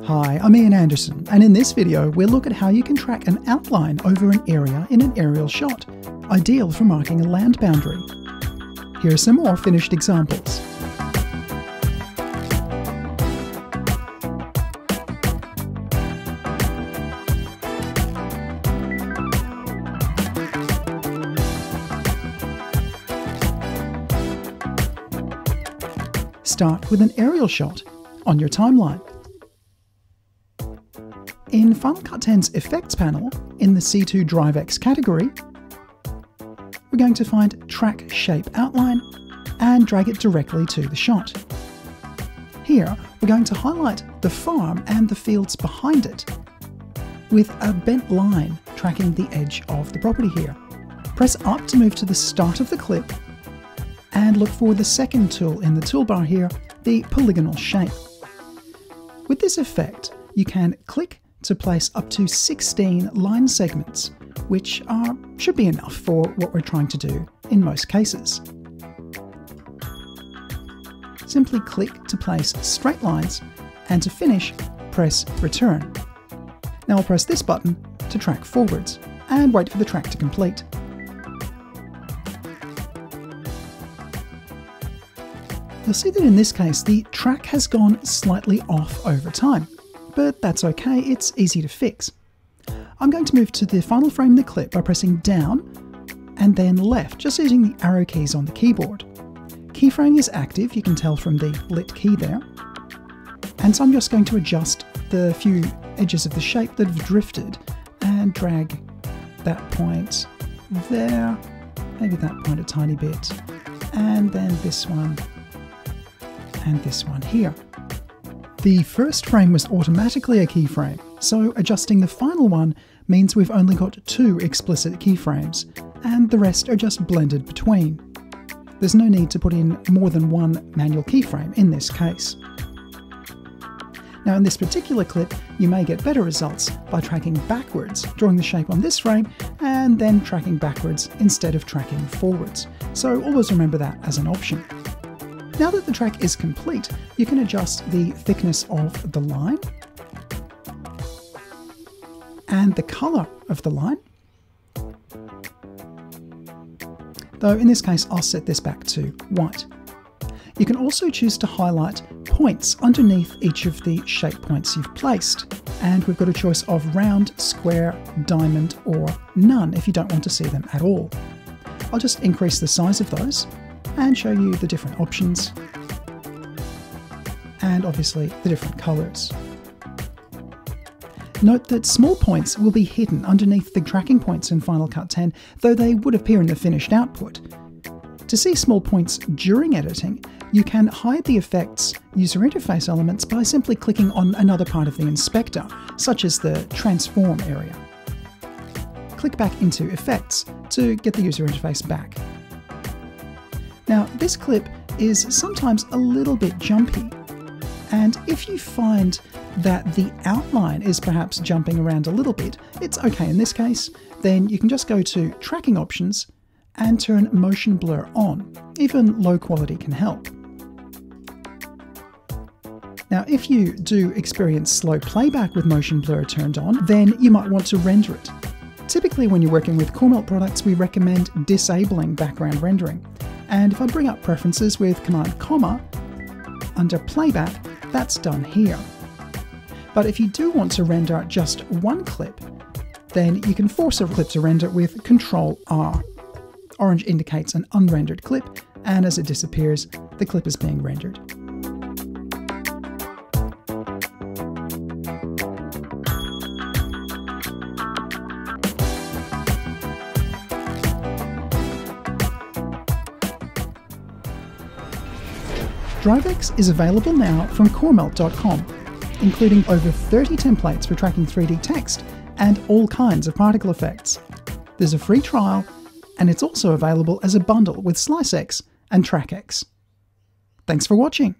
Hi, I'm Ian Anderson, and in this video we'll look at how you can track an outline over an area in an aerial shot, ideal for marking a land boundary. Here are some more finished examples. Start with an aerial shot on your timeline. In Final Cut 10's Effects panel, in the C2 DriveX category, we're going to find Track Shape Outline and drag it directly to the shot. Here, we're going to highlight the farm and the fields behind it, with a bent line tracking the edge of the property here. Press up to move to the start of the clip, and look for the second tool in the toolbar here, the Polygonal Shape. With this effect, you can click to place up to 16 line segments, which should be enough for what we're trying to do in most cases. Simply click to place straight lines, and to finish, press Return. Now I'll press this button to track forwards, and wait for the track to complete. You'll see that in this case, the track has gone slightly off over time, but that's okay, it's easy to fix. I'm going to move to the final frame in the clip by pressing down and then left, just using the arrow keys on the keyboard. Keyframe is active, you can tell from the lit key there. And so I'm just going to adjust the few edges of the shape that have drifted and drag that point there, maybe that point a tiny bit, and then this one, and this one here. The first frame was automatically a keyframe, so adjusting the final one means we've only got 2 explicit keyframes, and the rest are just blended between. There's no need to put in more than 1 manual keyframe in this case. Now in this particular clip, you may get better results by tracking backwards, drawing the shape on this frame, and then tracking backwards instead of tracking forwards. So always remember that as an option. Now that the track is complete, you can adjust the thickness of the line and the color of the line. Though in this case, I'll set this back to white. You can also choose to highlight points underneath each of the shape points you've placed. And we've got a choice of round, square, diamond, or none if you don't want to see them at all. I'll just increase the size of those and show you the different options, and obviously the different colours. Note that small points will be hidden underneath the tracking points in Final Cut 10, though they would appear in the finished output. To see small points during editing, you can hide the effect's user interface elements by simply clicking on another part of the inspector, such as the transform area. Click back into Effects to get the user interface back. Now, this clip is sometimes a little bit jumpy, and if you find that the outline is perhaps jumping around a little bit, it's okay in this case. Then you can just go to Tracking Options and turn Motion Blur on. Even low quality can help. Now, if you do experience slow playback with Motion Blur turned on, then you might want to render it. Typically, when you're working with CoreMelt products, we recommend disabling background rendering. And if I bring up Preferences with Command Comma, under Playback, that's done here. But if you do want to render just one clip, then you can force a clip to render with Control R. Orange indicates an unrendered clip, and as it disappears, the clip is being rendered. DriveX is available now from CoreMelt.com, including over 30 templates for tracking 3D text and all kinds of particle effects. There's a free trial, and it's also available as a bundle with SliceX and TrackX. Thanks for watching.